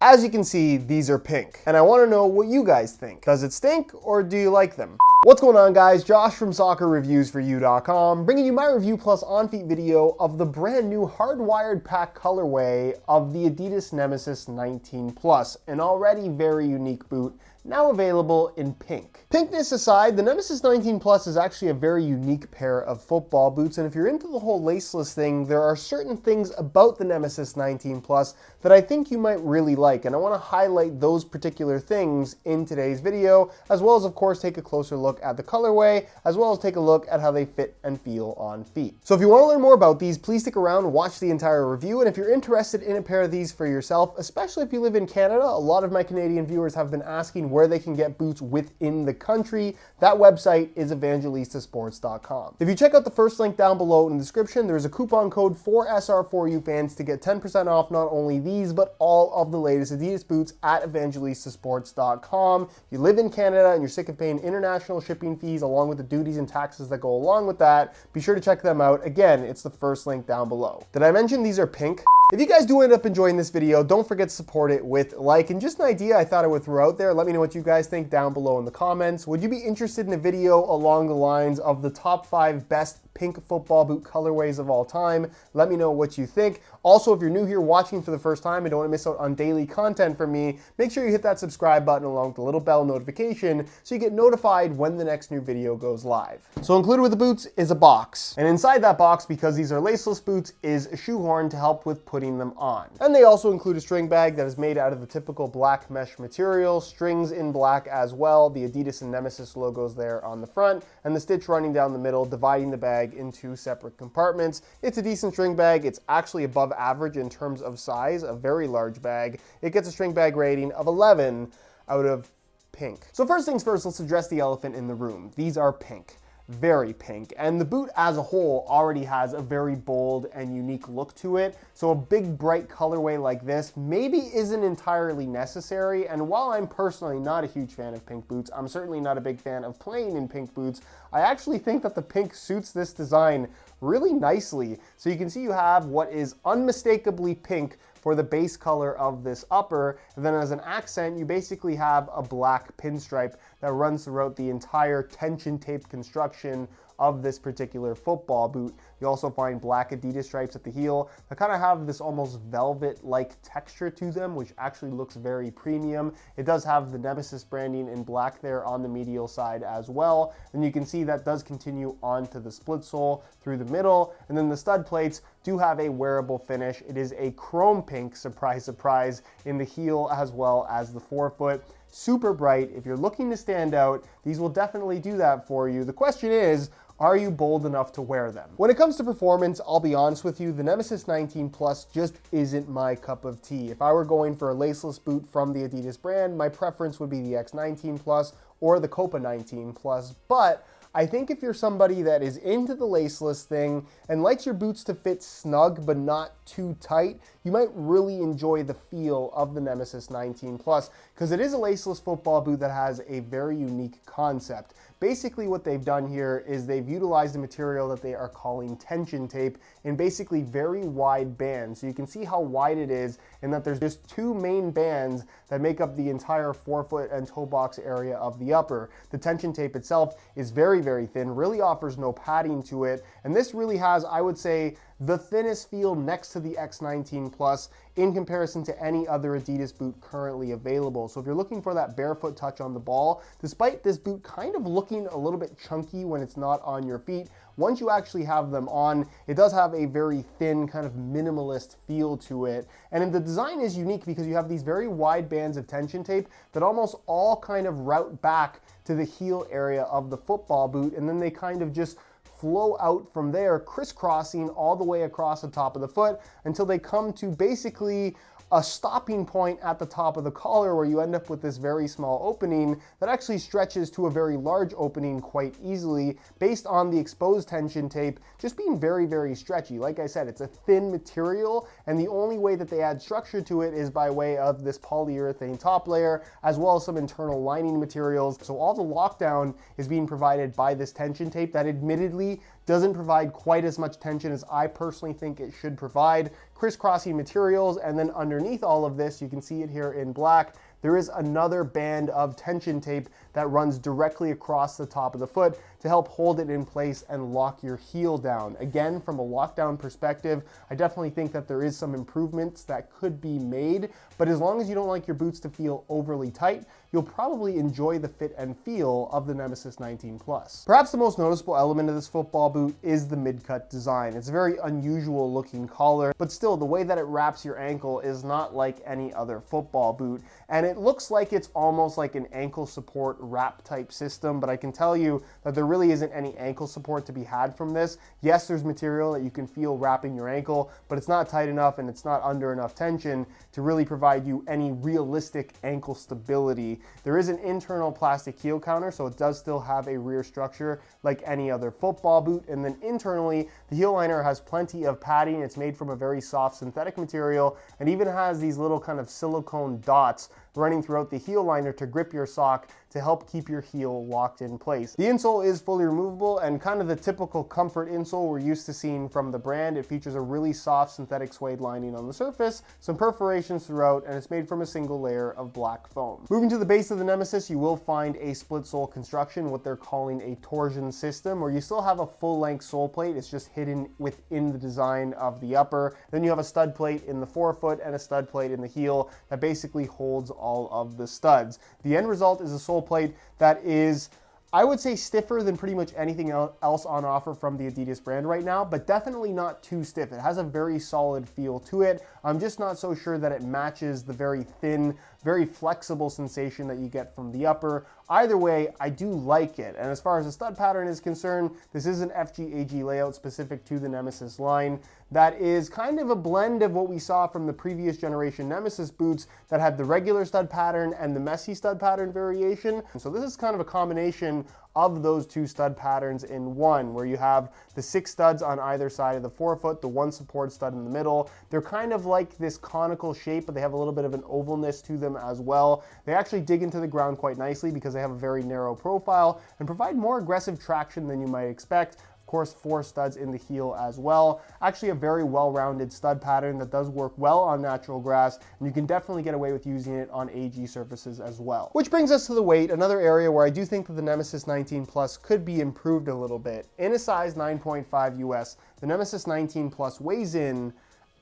As you can see, these are pink, and I want to know what you guys think. Does it stink, or do you like them? What's going on, guys? Josh from SoccerReviewsForYou.com, bringing you my review plus on-feet video of the brand new hardwired pack colorway of the Adidas Nemesis 19 Plus, an already very unique boot, now available in pink. Pinkness aside, the Nemesis 19 Plus is actually a very unique pair of football boots, and if you're into the whole laceless thing, there are certain things about the Nemesis 19 Plus that I think you might really like, and I want to highlight those particular things in today's video, as well as, of course, take a closer look at the colorway, as well as take a look at how they fit and feel on feet. So if you want to learn more about these, please stick around, watch the entire review, and if you're interested in a pair of these for yourself, especially if you live in Canada, a lot of my Canadian viewers have been asking where they can get boots within the country. That website is evangelistasports.com. If you check out the first link down below in the description, there's a coupon code for SR4U fans to get 10% off not only these, but all of the latest Adidas boots at evangelistasports.com. If you live in Canada and you're sick of paying international shipping fees along with the duties and taxes that go along with that, be sure to check them out. Again, it's the first link down below. Did I mention these are pink? If you guys do end up enjoying this video, don't forget to support it with a like, and just an idea I thought I would throw out there. Let me know what you guys think down below in the comments. Would you be interested in a video along the lines of the top 5 best pink football boot colorways of all time? Let me know what you think. Also, if you're new here watching for the first time and don't want to miss out on daily content from me, make sure you hit that subscribe button along with the little bell notification so you get notified when the next new video goes live. So included with the boots is a box, and inside that box, because these are laceless boots, is a shoehorn to help with putting them on. And they also include a string bag that is made out of the typical black mesh material, strings in black as well, the Adidas and Nemesis logos there on the front, and the stitch running down the middle, dividing the bag into separate compartments. It's a decent string bag. It's actually above average in terms of size, a very large bag. It gets a string bag rating of 11 out of pink. So first things first, let's address the elephant in the room. These are pink. Very pink, and the boot as a whole already has a very bold and unique look to it, so a big bright colorway like this maybe isn't entirely necessary. And while I'm personally not a huge fan of pink boots, I'm certainly not a big fan of playing in pink boots. I actually think that the pink suits this design really nicely. So you can see you have what is unmistakably pink for the base color of this upper, and then as an accent, you basically have a black pinstripe that runs throughout the entire tension tape construction of this particular football boot. You also find black Adidas stripes at the heel that kind of have this almost velvet-like texture to them, which actually looks very premium. It does have the Nemesis branding in black there on the medial side as well. And you can see that does continue onto the split sole through the middle. And then the stud plates do have a wearable finish. It is a chrome pink, surprise, surprise, in the heel as well as the forefoot. Super bright. If you're looking to stand out, these will definitely do that for you. The question is, are you bold enough to wear them? When it comes to performance, I'll be honest with you, the Nemesis 19 Plus just isn't my cup of tea. If I were going for a laceless boot from the Adidas brand, my preference would be the X19 Plus or the Copa 19 Plus, but I think if you're somebody that is into the laceless thing and likes your boots to fit snug but not too tight, you might really enjoy the feel of the Nemesis 19 Plus, because it is a laceless football boot that has a very unique concept. Basically what they've done here is they've utilized a material that they are calling tension tape in basically very wide bands. So you can see how wide it is, and that there's just 2 main bands that make up the entire forefoot and toe box area of the upper. The tension tape itself is very, very thin, really offers no padding to it, and this really has, I would say, the thinnest feel next to the X19 Plus in comparison to any other Adidas boot currently available. So if you're looking for that barefoot touch on the ball, despite this boot kind of looking a little bit chunky when it's not on your feet, once you actually have them on, it does have a very thin, kind of minimalist feel to it. And the design is unique because you have these very wide bands of tension tape that almost all kind of route back to the heel area of the football boot, and then they kind of just flow out from there, crisscrossing all the way across the top of the foot until they come to basically a stopping point at the top of the collar, where you end up with this very small opening that actually stretches to a very large opening quite easily based on the exposed tension tape just being very, very stretchy. Like I said, it's a thin material, and the only way that they add structure to it is by way of this polyurethane top layer, as well as some internal lining materials. So all the lockdown is being provided by this tension tape that admittedly doesn't provide quite as much tension as I personally think it should provide. Crisscrossing materials, and then underneath all of this, you can see it here in black, there is another band of tension tape that runs directly across the top of the foot to help hold it in place and lock your heel down. Again, from a lockdown perspective, I definitely think that there is some improvements that could be made, but as long as you don't like your boots to feel overly tight, you'll probably enjoy the fit and feel of the Nemesis 19 Plus. Perhaps the most noticeable element of this football boot is the mid-cut design. It's a very unusual looking collar, but still the way that it wraps your ankle is not like any other football boot, and it looks like it's almost like an ankle support wrap type system, but I can tell you that there really isn't any ankle support to be had from this. Yes, there's material that you can feel wrapping your ankle, but it's not tight enough and it's not under enough tension to really provide you any realistic ankle stability. There is an internal plastic heel counter, so it does still have a rear structure like any other football boot, and then internally, the heel liner has plenty of padding. It's made from a very soft synthetic material and even has these little kind of silicone dots running throughout the heel liner to grip your sock to help keep your heel locked in place. The insole is fully removable and kind of the typical comfort insole we're used to seeing from the brand. It features a really soft synthetic suede lining on the surface, some perforations throughout, and it's made from a single layer of black foam. Moving to the base of the Nemesis, you will find a split sole construction, what they're calling a torsion system, where you still have a full-length sole plate. It's just hidden within the design of the upper. Then you have a stud plate in the forefoot and a stud plate in the heel that basically holds all of the studs. The end result is a sole plate that is, I would say, stiffer than pretty much anything else on offer from the Adidas brand right now, but definitely not too stiff. It has a very solid feel to it. I'm just not so sure that it matches the very thin, very flexible sensation that you get from the upper. Either way, I do like it. And as far as the stud pattern is concerned, this is an FGAG layout specific to the Nemesis line that is kind of a blend of what we saw from the previous generation Nemesis boots that had the regular stud pattern and the messy stud pattern variation. So this is kind of a combination of those two stud patterns in one, where you have the 6 studs on either side of the forefoot, the 1 support stud in the middle. They're kind of like this conical shape, but they have a little bit of an ovalness to them as well. They actually dig into the ground quite nicely because they have a very narrow profile and provide more aggressive traction than you might expect. Of course, 4 studs in the heel as well. Actually a very well-rounded stud pattern that does work well on natural grass, and you can definitely get away with using it on AG surfaces as well. Which brings us to the weight, another area where I do think that the Nemesis 19 Plus could be improved a little bit. In a size 9.5 US, the Nemesis 19 Plus weighs in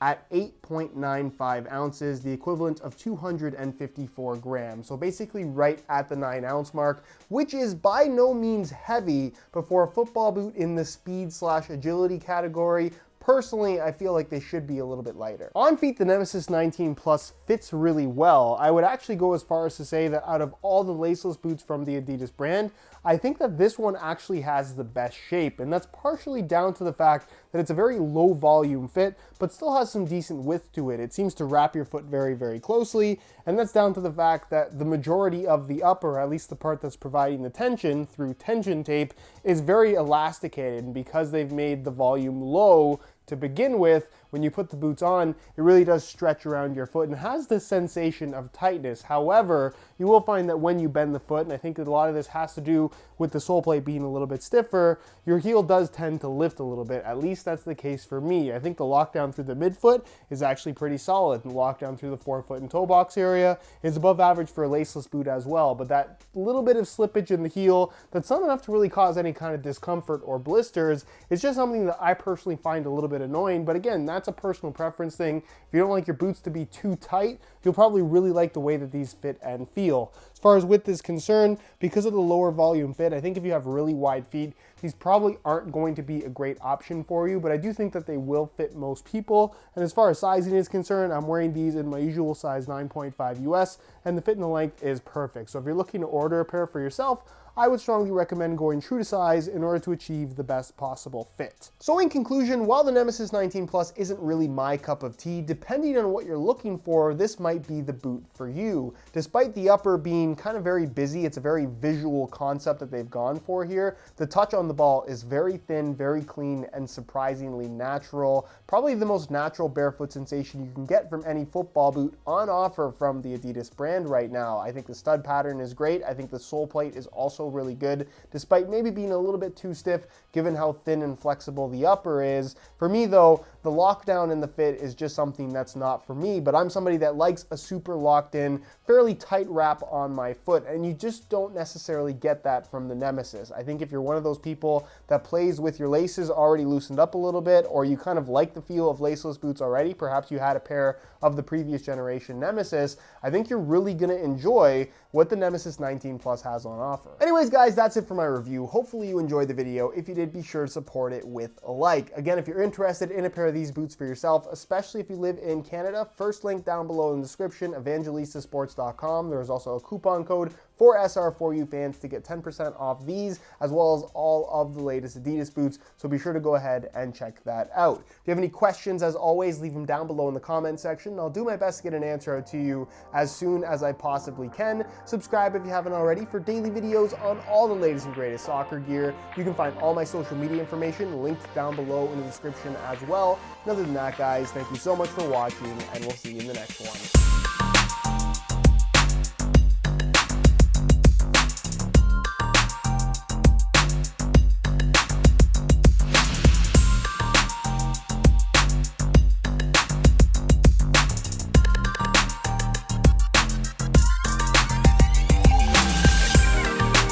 at 8.95 ounces, the equivalent of 254 grams. So basically right at the 9-ounce mark, which is by no means heavy, but for a football boot in the speed/agility category, personally, I feel like they should be a little bit lighter. On feet, the Nemesis 19 Plus fits really well. I would actually go as far as to say that out of all the laceless boots from the Adidas brand, I think that this one actually has the best shape, and that's partially down to the fact that it's a very low volume fit, but still has some decent width to it. It seems to wrap your foot very, very closely, and that's down to the fact that the majority of the upper, at least the part that's providing the tension through tension tape, is very elasticated, and because they've made the volume low to begin with, when you put the boots on, it really does stretch around your foot and has this sensation of tightness. However, you will find that when you bend the foot, and I think that a lot of this has to do with the sole plate being a little bit stiffer, your heel does tend to lift a little bit. At least that's the case for me. I think the lockdown through the midfoot is actually pretty solid, and the lockdown through the forefoot and toe box area is above average for a laceless boot as well. But that little bit of slippage in the heel, that's not enough to really cause any kind of discomfort or blisters. It's just something that I personally find a little bit annoying. But again, that's a personal preference thing. If you don't like your boots to be too tight, you'll probably really like the way that these fit and feel. As far as width is concerned, because of the lower volume fit, I think if you have really wide feet, these probably aren't going to be a great option for you, but I do think that they will fit most people. And as far as sizing is concerned, I'm wearing these in my usual size 9.5 US, and the fit and the length is perfect. So if you're looking to order a pair for yourself, I would strongly recommend going true to size in order to achieve the best possible fit. So in conclusion, while the Nemesis 19 Plus isn't really my cup of tea, depending on what you're looking for, this might might be the boot for you. Despite the upper being kind of very busy, it's a very visual concept that they've gone for here. The touch on the ball is very thin, very clean, and surprisingly natural. Probably the most natural barefoot sensation you can get from any football boot on offer from the Adidas brand right now. I think the stud pattern is great. I think the sole plate is also really good, despite maybe being a little bit too stiff given how thin and flexible the upper is. For me though, the lockdown in the fit is just something that's not for me, but I'm somebody that likes a super locked in, fairly tight wrap on my foot, and you just don't necessarily get that from the Nemesis. I think if you're one of those people that plays with your laces already loosened up a little bit, or you kind of like the feel of laceless boots already, perhaps you had a pair of the previous generation Nemesis, I think you're really gonna enjoy what the Nemesis 19 Plus has on offer. Anyways guys, that's it for my review. Hopefully you enjoyed the video. If you did, be sure to support it with a like. Again, if you're interested in a pair of these boots for yourself, especially if you live in Canada, first link down below in the description, evangelistasports.com. There's also a coupon code for SR4U fans to get 10% off these, as well as all of the latest Adidas boots, so be sure to go ahead and check that out. If you have any questions, as always, leave them down below in the comment section. I'll do my best to get an answer out to you as soon as I possibly can. Subscribe if you haven't already for daily videos on all the latest and greatest soccer gear. You can find all my social media information linked down below in the description as well. And other than that, guys, thank you so much for watching, and we'll see you in the next one.